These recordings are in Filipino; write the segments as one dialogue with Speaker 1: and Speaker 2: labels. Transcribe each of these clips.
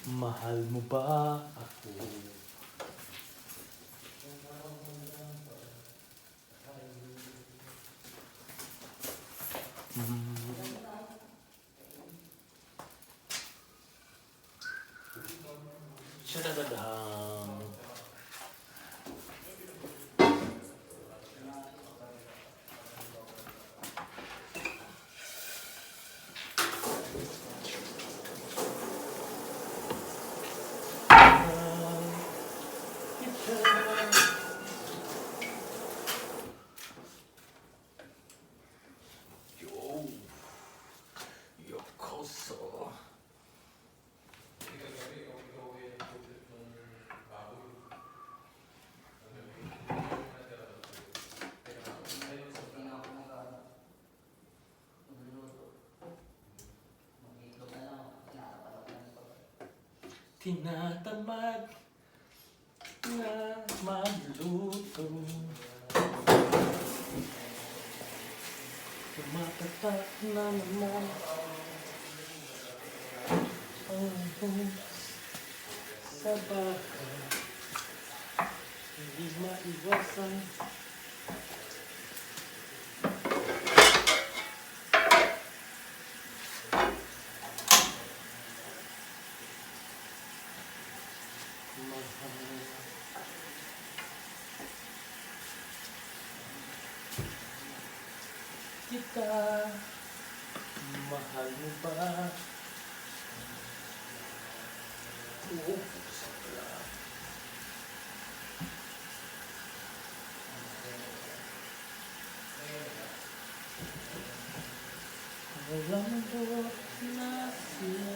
Speaker 1: Mahal mo ba ako? Shadadadam. Yo, yokoso. Tinatamad na magluto. Tumatatak na naman ang bus sa bahay. Hindi maiwasan. Kita, mahal mo ba? Oo, sarap. Walang buwak na siya.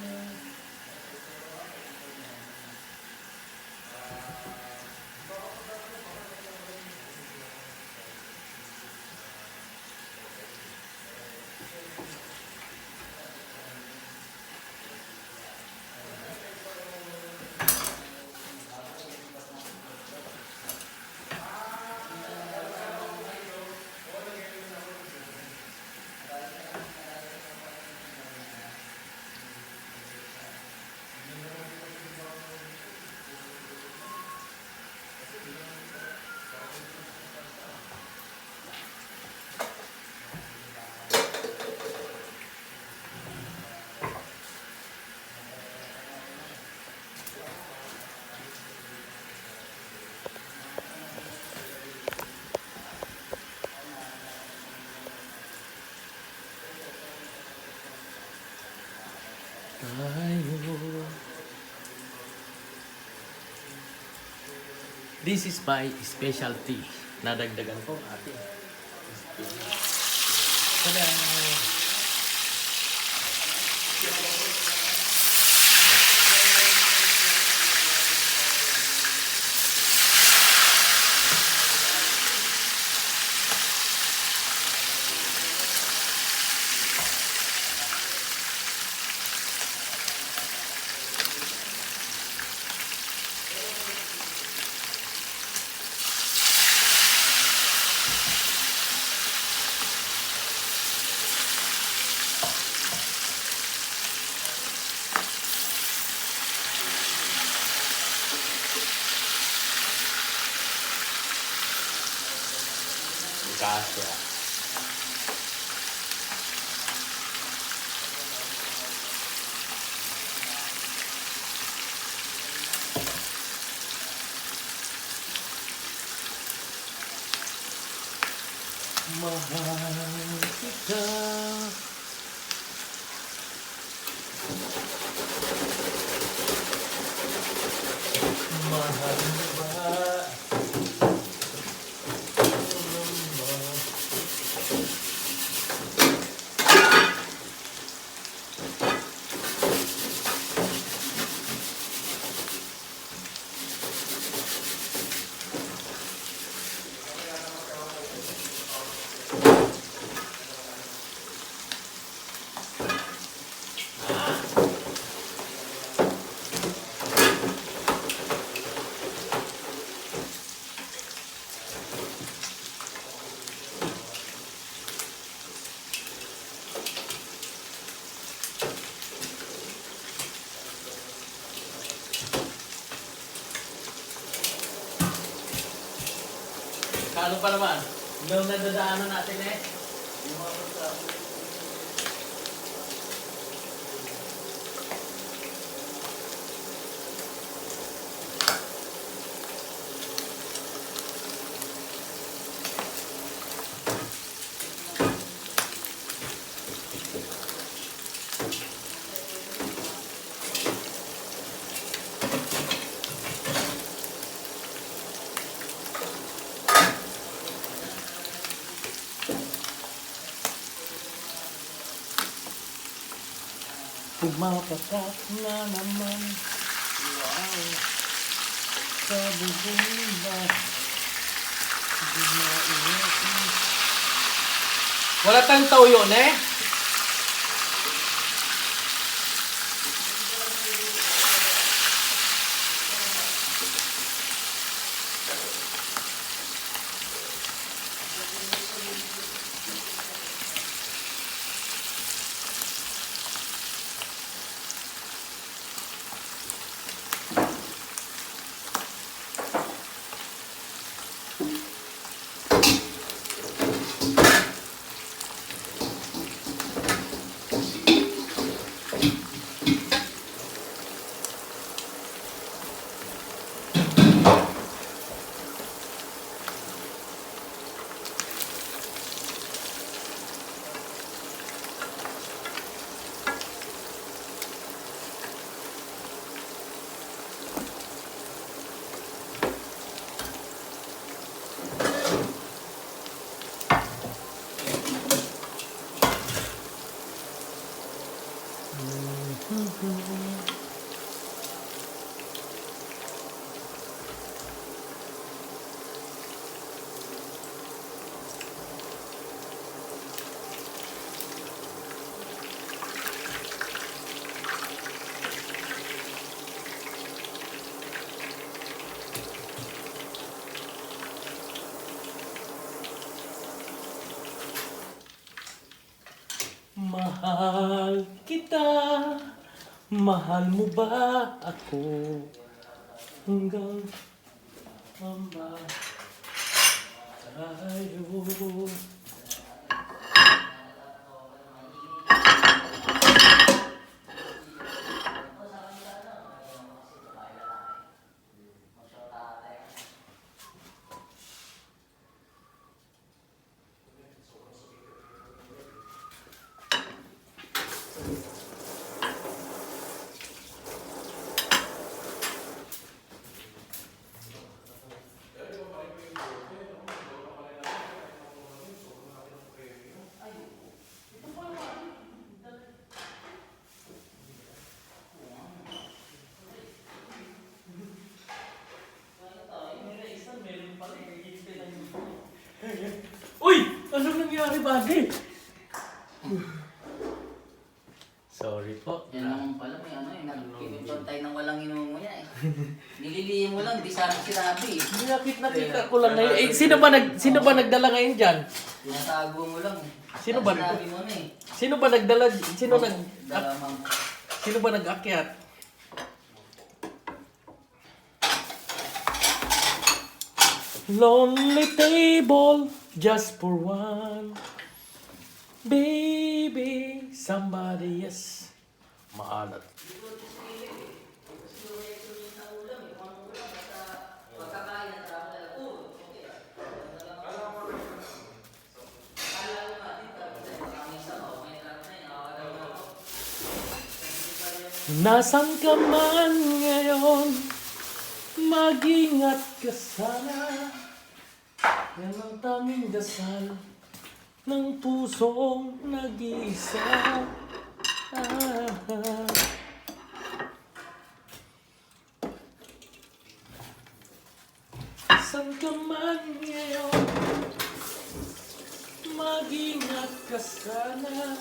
Speaker 1: Tayo. This is my specialty. Nadagdagan ko ate. Tada! Kasya. Mahal kita. Mahal mo ba? ano pa naman? Yung nadadaanan natin eh. Yung mga pagkakas. Pumapatak na naman. Wow. Sa bubong ba? Hindi na iwasin. Wala tayong tauyo na eh. Mahal kita, mahal mo ba ako? Hanggang mamba tayo. Uy! Anong nangyari, buddy? Sorry po.
Speaker 2: Yan naman pala, may ano eh, nagpipinton tayo ng walang inumuya eh. Nililihin mo lang, di sana sinabi eh.
Speaker 1: Nakita ko lang ngayon. Eh, sino ba nagdala ngayon dyan?
Speaker 2: Tinatago mo lang eh.
Speaker 1: Sino ba?
Speaker 2: Sinabi mo na eh.
Speaker 1: Sino ba nagdala?
Speaker 2: Dalamang.
Speaker 1: Sino ba nag-akyat? Lonely table just for one. Baby, somebody else. Maalat. Nasaan ka man ngayon, mag-ingat ka sana. Yan ang tanging dasal ng pusong nag-iisa. Saan ka man ngayon, mag-ingat ka sana.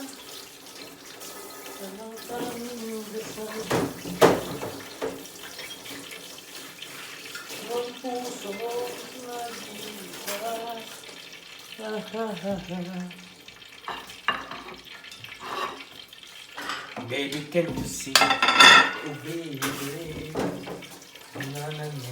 Speaker 1: Yan ang tanging dasal ng pusong nag-iisa. Baby, can you see? Oh, baby. Na, na, na.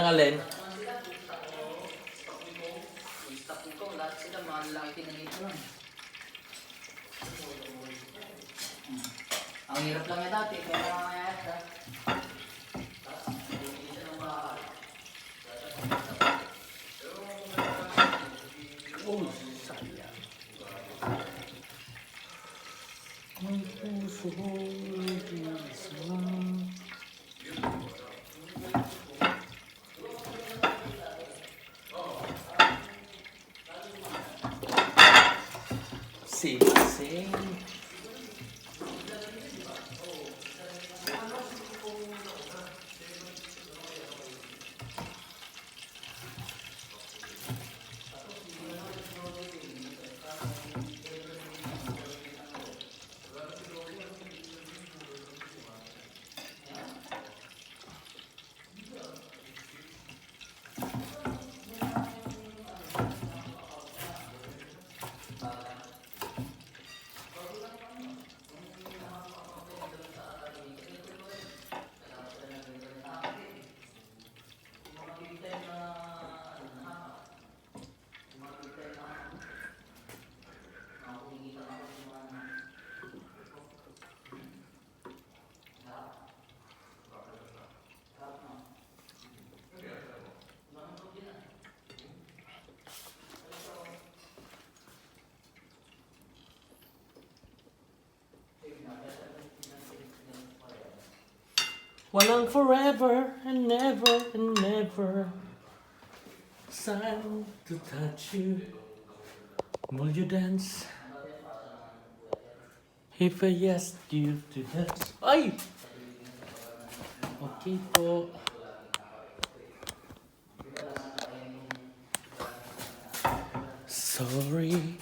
Speaker 1: Ng alin?
Speaker 2: Stop ko, lahat sila mga lalaki pinagito lang. Ang hirap lang yan dati, kaya mayayat ka.
Speaker 1: Oh, sayang. Ang puso ko'y isa. Sing. Walang forever and never sign to touch you. Will you dance? If I asked you to dance. Ay! Okay po. Sorry.